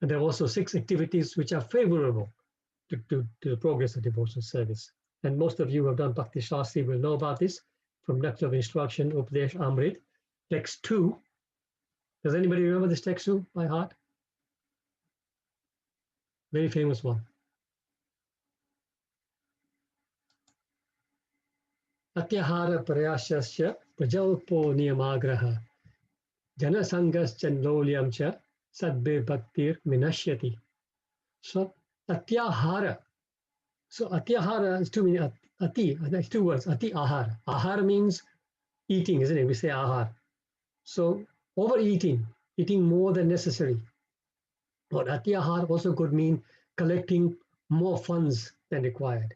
And there are also 6 activities which are favorable to the progress of devotional service. And most of you who have done Bhakti Shastri will know about this from Nectar of Instruction, Upadesh Amrit, text 2. Does anybody remember this text 2 by heart? Very famous one. Atyahara Prayashasya Prajalpo Niyamagraha Janasangas Chandlolyam Cha Sadbe Bhaktir Minashyati. So Atyahara. So Atyahara is 2 meaning Ati, that's 2 words. Ati Ahara. Ahara means eating, isn't it? We say Ahar. So overeating, eating more than necessary. But Atyahara also could mean collecting more funds than required.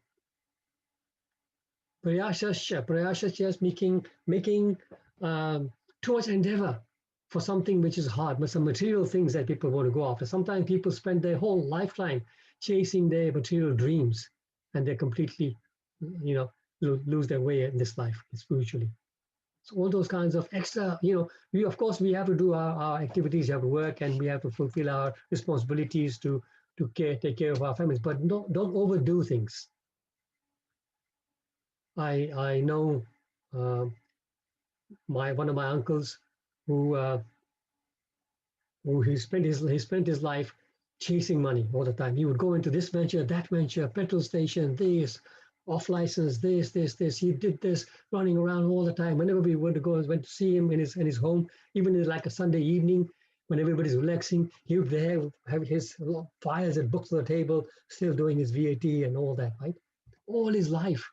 Prayashasya is making too much endeavor for something which is hard, but some material things that people want to go after. Sometimes people spend their whole lifetime chasing their material dreams, and they completely, lose their way in this life spiritually. So all those kinds of extra, we have to do our activities, we have to work, and we have to fulfill our responsibilities to take care of our families, but don't overdo things. I know one of my uncles who he spent his life chasing money all the time. He would go into this venture, that venture, petrol station, this, off license, this. He did this, running around all the time. Whenever we went to see him in his home, even in like a Sunday evening when everybody's relaxing, he would have his files and books on the table, still doing his VAT and all that, right? All his life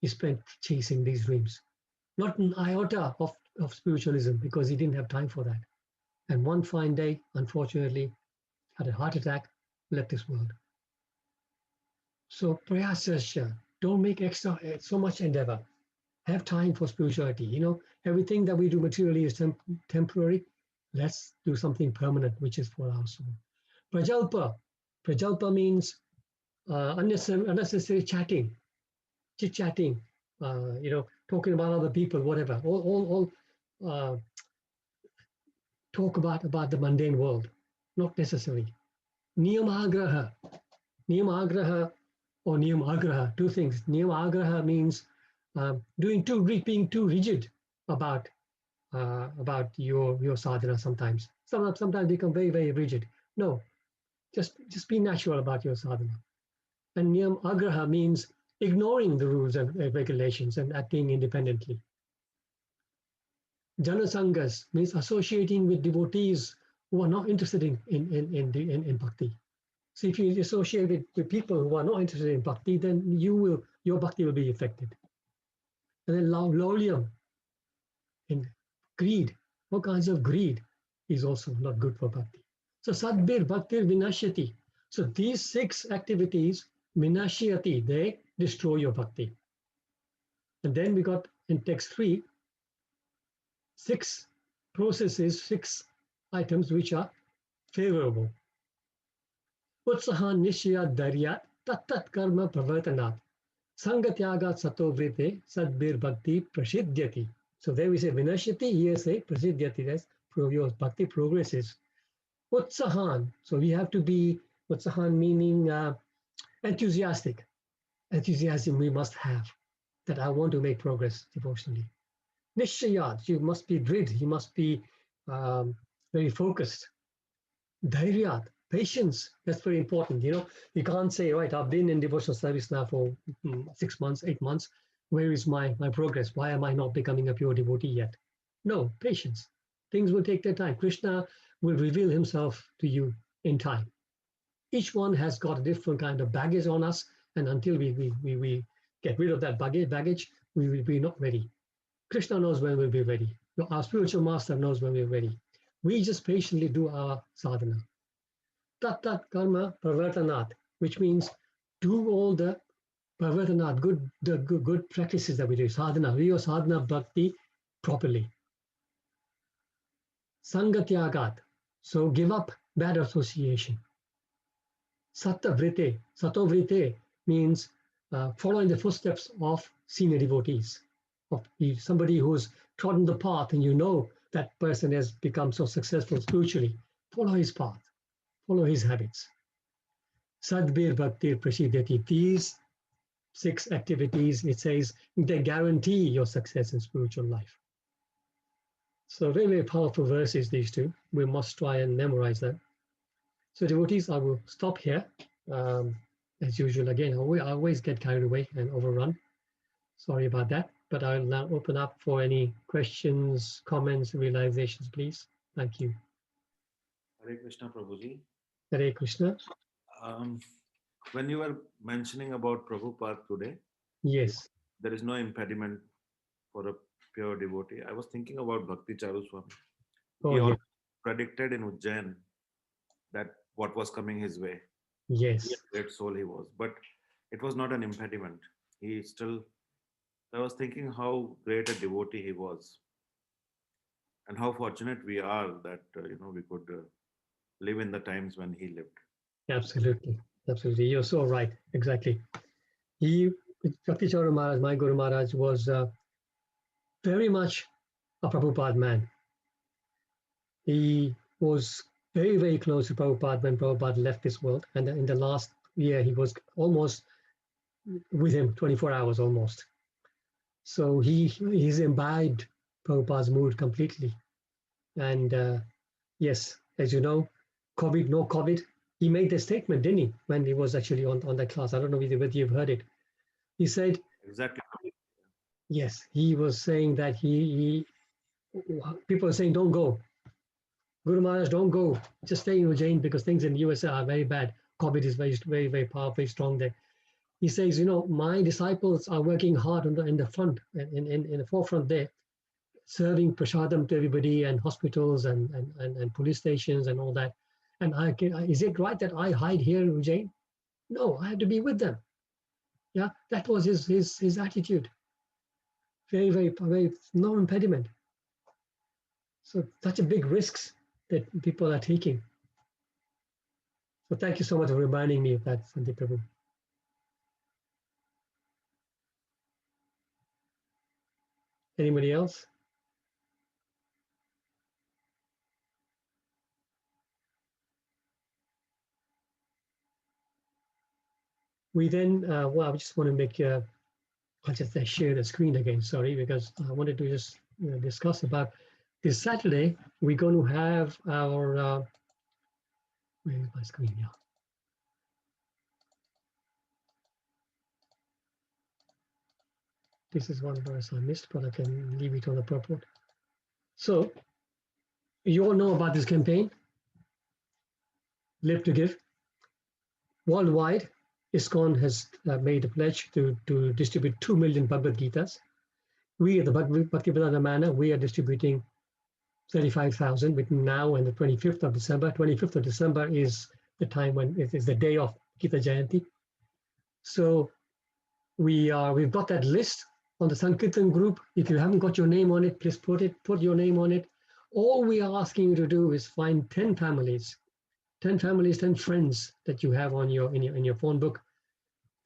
he spent chasing these dreams. Not an iota of spiritualism, because he didn't have time for that. And one fine day, unfortunately, had a heart attack, left this world. So prayasasya, don't make extra so much endeavor. Have time for spirituality. You know, everything that we do materially is temporary. Let's do something permanent, which is for our soul. Prajalpa. Prajalpa means unnecessary chatting, chit-chatting, you know, talking about other people, whatever. All talk about the mundane world, not necessary. Niyamagraha. Niyamagraha or niyamagraha, two things. Niyamagraha means being too rigid about your sadhana sometimes. Sometimes become very, very rigid. No, just be natural about your sadhana. And niyam agraha means ignoring the rules and regulations and acting independently. Janasangas means associating with devotees who are not interested in bhakti. So if you associate with people who are not interested in bhakti, then your bhakti will be affected. And then lolium, in greed, all kinds of greed is also not good for bhakti. So sadbir bhaktir vinashyati. So these 6 activities, vinashyati, they destroy your bhakti. And then we got in text 3, 6 processes, 6 items which are favorable. Utsaha nishya daryat tat karma pravartanat sangatyagat satovrite sadbir bhakti prasiddhyati. So there we say vinashyati, here say prasiddhyati, that's your bhakti progresses. Utsahan, so we have to be, utsahan meaning enthusiastic. Enthusiasm we must have, that I want to make progress devotionally. Nishayat, you must be drid, you must be very focused. Dhairyat, patience, that's very important. You know, you can't say, right, I've been in devotional service now for 6 months, 8 months. Where is my progress? Why am I not becoming a pure devotee yet? No, patience. Things will take their time. Krishna will reveal himself to you in time. Each one has got a different kind of baggage on us, and until we get rid of that baggage, we will be not ready. Krishna knows when we'll be ready. Our spiritual master knows when we're ready. We just patiently do our sadhana. Tat karma pravartanat, which means do all the pravartanat, good practices that we do. Sadhana, do your sadhana bhakti properly. Sangatyagat, so give up bad association. Satovrite means following the footsteps of senior devotees, of somebody who's trodden the path, and you know that person has become so successful spiritually. Follow his path, follow his habits. Sadbir bhaktir prasiddhyati. These 6 activities, it says, they guarantee your success in spiritual life. So very, very powerful verses, these 2. We must try and memorize them. So devotees, I will stop here. As usual, again, I always get carried away and overrun. Sorry about that, but I'll now open up for any questions, comments, realizations, please. Thank you. Hare Krishna, Prabhuji. Hare Krishna. When you were mentioning about Prabhupada today, yes, there is no impediment for a pure devotee. I was thinking about Bhakti Charu Swami. Oh, He yes. predicted in Ujjain that what was coming his way. Yes. Great soul he was, but it was not an impediment. I was thinking how great a devotee he was, and how fortunate we are that we could live in the times when he lived. Absolutely, absolutely. You're so right. Exactly. Bhakti Charu Maharaj, my Guru Maharaj, was very much a Prabhupada man. He was very, very close to Prabhupada when Prabhupada left this world, and in the last year he was almost with him 24 hours almost. So he's imbibed Prabhupada's mood completely. And yes, as you know, COVID, no COVID. He made the statement, didn't he, when he was actually on that class? I don't know whether you've heard it. He said, exactly. Yes, he was saying that people are saying, don't go. Guru Maharaj, don't go. Just stay in Ujjain because things in the USA are very bad. COVID is very, very, very powerful, very strong there. He says, my disciples are working hard in the front, in the forefront there, serving prasadam to everybody, and hospitals and police stations and all that. And is it right that I hide here in Ujjain? No, I have to be with them. Yeah, that was his attitude. Very, very, very, no impediment. So such a big risks that people are taking. So thank you so much for reminding me of that, Sandeep Prabhu. Anybody else? We then, well, I just want to make, I'll just share the screen again, sorry, because I wanted to just discuss about this Saturday. We're going to have our, where is my screen now? This is one verse I missed, but I can leave it on the purport. So, you all know about this campaign, Live to Give. Worldwide, ISKCON has made a pledge to distribute 2 million Bhagavad Gitas. We at the Bhaktivedanta Manor, we are distributing 35,000 between now and the 25th of December. 25th of December is the time when it is the day of Gita Jayanti. So we've got that list on the Sankirtan group. If you haven't got your name on it, please put your name on it. All we are asking you to do is find 10 families, 10 friends that you have on in your phone book.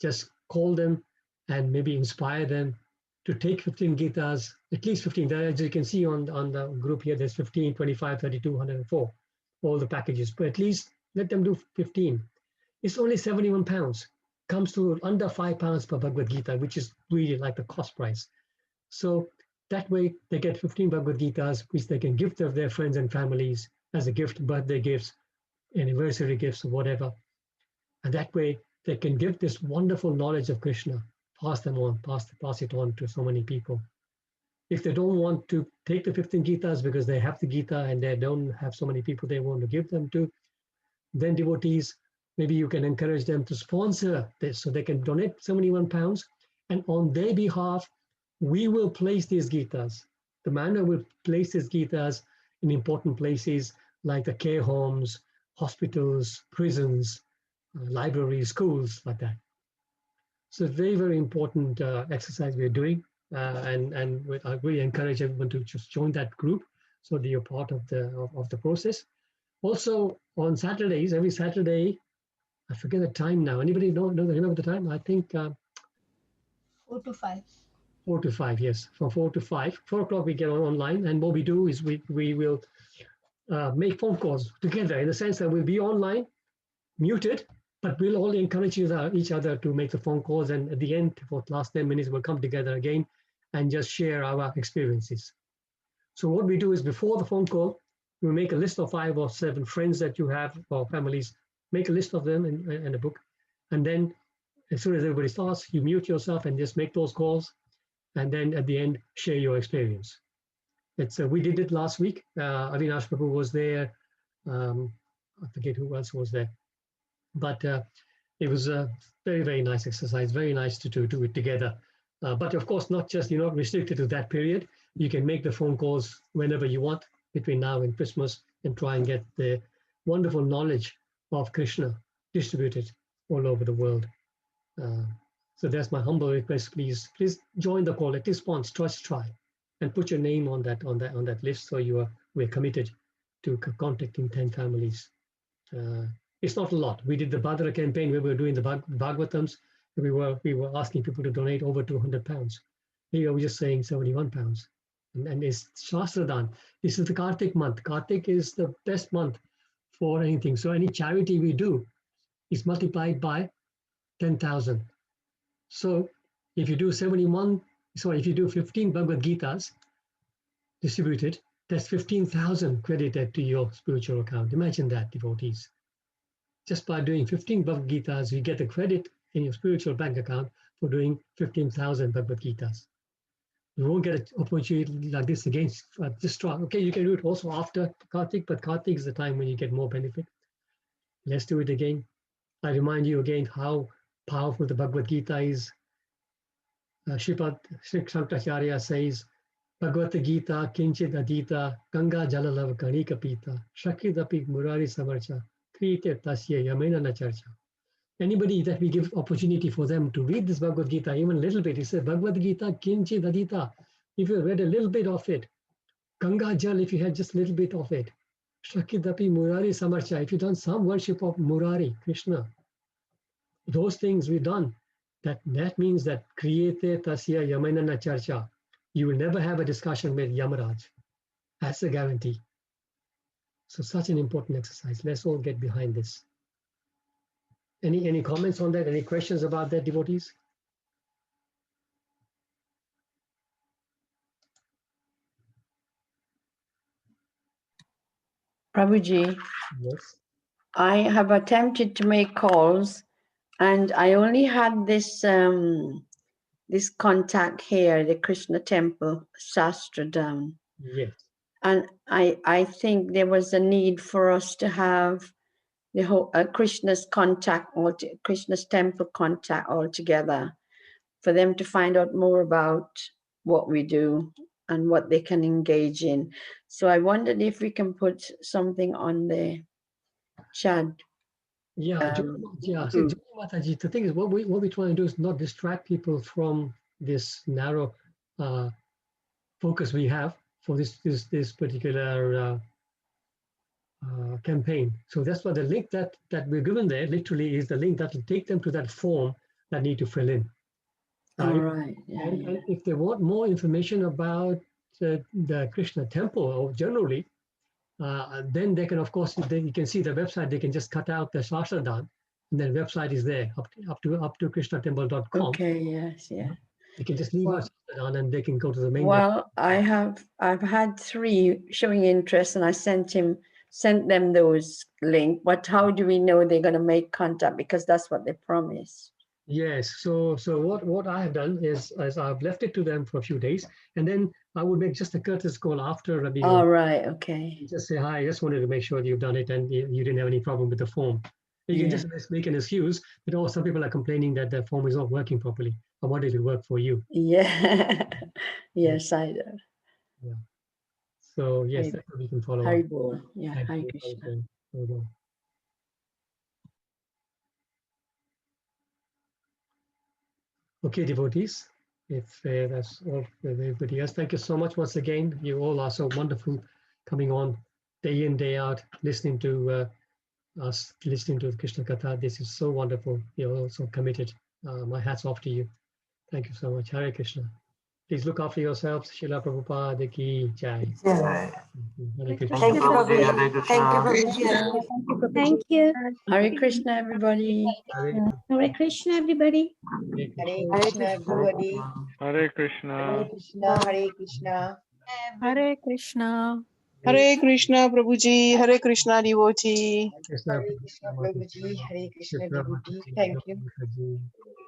Just call them and maybe inspire them to take 15 Gitas, at least 15. As you can see on the group here, there's 15, 25, 32, 104, all the packages. But at least let them do 15. It's only 71 pounds. Comes to under 5 pounds per Bhagavad Gita, which is really like the cost price. So that way they get 15 Bhagavad Gitas, which they can give to their friends and families as a gift, birthday gifts, anniversary gifts, or whatever. And that way they can give this wonderful knowledge of Krishna, pass them on, pass it on to so many people. If they don't want to take the 15 Gitas because they have the Gita and they don't have so many people they want to give them to, then devotees, maybe you can encourage them to sponsor this so they can donate 71 pounds. And on their behalf, we will place these Gitas. The manor will place these Gitas in important places like the care homes, hospitals, prisons, libraries, schools, like that. So very, very important exercise we're doing. And I really encourage everyone to just join that group so that you're part of the process. Also on Saturdays, every Saturday, I forget the time now. Anybody remember the time? I think 4 to 5. 4 to 5, yes. From 4 to 5. 4 o'clock we get online, and what we do is we will make phone calls together in the sense that we'll be online, muted, but we'll all encourage each other to make the phone calls, and at the end, for the last 10 minutes, we'll come together again and just share our experiences. So what we do is before the phone call, we make a list of 5 or 7 friends that you have or families, make a list of them in a book. And then as soon as everybody starts, you mute yourself and just make those calls. And then at the end, share your experience. We did it last week. Avinash Prabhu was there. I forget who else was there. But it was a very, very nice exercise. Very nice to do it together. But of course, you're not restricted to that period. You can make the phone calls whenever you want between now and Christmas and try and get the wonderful knowledge of Krishna distributed all over the world. So that's my humble request. Please join the call. At least once, try, and put your name on that list. So we're committed to contacting 10 families. It's not a lot. We did the Bhadra campaign where we were doing the Bhagavatams. We were asking people to donate over 200 pounds. Here we're just saying 71 pounds. And it's Shastradan. This is the Kartik month. Kartik is the best month for anything. So any charity we do is multiplied by 10,000. So if you do 15 Bhagavad Gitas distributed, that's 15,000 credited to your spiritual account. Imagine that, devotees. Just by doing 15 Bhagavad Gitas, you get the credit in your spiritual bank account for doing 15,000 Bhagavad Gitas. You won't get an opportunity like this again. Just try. Okay, you can do it also after Kartik, but Kartik is the time when you get more benefit. Let's do it again. I remind you again how powerful the Bhagavad Gita is. Sripad Shankaracharya says, Bhagavad Gita kinchit adita ganga jalalav kanika pita shakidapi murari samarcha kriyate tasya yamena na charcha. Anybody that we give opportunity for them to read this Bhagavad Gita, even a little bit, he said, Bhagavad Gita, kinchit adita. If you read a little bit of it, Ganga Jal, if you had just a little bit of it, Shakidapi Murari Samarcha, if you've done some worship of Murari, Krishna, those things we've done, that means that kriyate tasya yamena na charcha. You will never have a discussion with Yamaraj. That's a guarantee. So such an important exercise. Let's all get behind this. Any comments on that? Any questions about that, devotees? Prabhuji, Yes. I have attempted to make calls and I only had this this contact here, the Krishna temple, Shastradam. Yes. And I think there was a need for us to have the whole Krishna's contact, or Krishna's temple contact altogether, for them to find out more about what we do and what they can engage in. So I wondered if we can put something on the chat. Yeah, Jyoti Mataji, the thing is, what we try to do is not distract people from this narrow focus we have for this particular campaign. So that's why the link that we're given there literally is the link that will take them to that form that need to fill in. All right. Yeah, and if they want more information about the Krishna temple or generally, then they can, of course, you can see the website. They can just cut out the Shastradam, and then website is there up to krishnatemple.com. Okay. Yes. Yeah. You can just leave out Shastradam and they can go to the main. Well, I've had 3 showing interest, and I sent them those link. But how do we know they're going to make contact? Because that's what they promised. Yes. So what I have done is I've left it to them for a few days, and then I would make just a courteous call after Rabi. All right. Okay. Just say hi. I just wanted to make sure that you've done it and you didn't have any problem with the form. You can just make an excuse, but some people are complaining that the form is not working properly. I wanted it to work for you. Yeah. Yes, I do. Yeah. So yes, that's what we can follow up. Yeah. Hare Krishna. Okay, devotees, if that's all for everybody else, thank you so much once again. You all are so wonderful, coming on day in, day out, listening to us, listening to the Krishna Katha. This is so wonderful. You're also committed. My hat's off to you. Thank you so much. Hare Krishna. Please look after yourselves. Srila Prabhupada ki jai. Hare Krishna. Thank you, Prabhuji. Thank you, Prabhuji. Thank you. Hare Krishna, everybody. Hare Krishna, everybody. Hare Krishna, everybody. Hare Krishna. Hare Krishna, Hare Krishna. Hare Krishna. Hare Krishna, Prabhuji. Hare Krishna, devotee. Hare Krishna, Prabhuji. Hare Krishna, devotee. Thank you.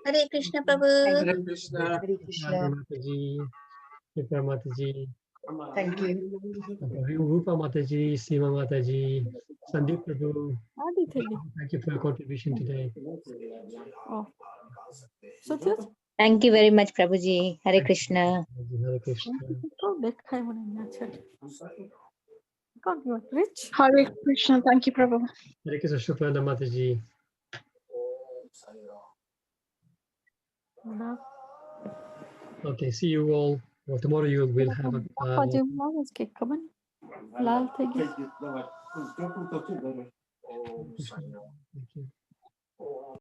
Hare Krishna Prabhu. Hare Krishna. Hare Krishna. Mataji. Thank you. Rupa Mataji, Sima Mataji, Sandeep Prabhu. Thank you for your contribution today. Thank you very much, Prabhuji. Hare Krishna. Hare Krishna. Hare Krishna. Thank you, Prabhu. Hare Krishna, Shukrana Mataji. Okay, see you all. Well, tomorrow you will have a. Thank you.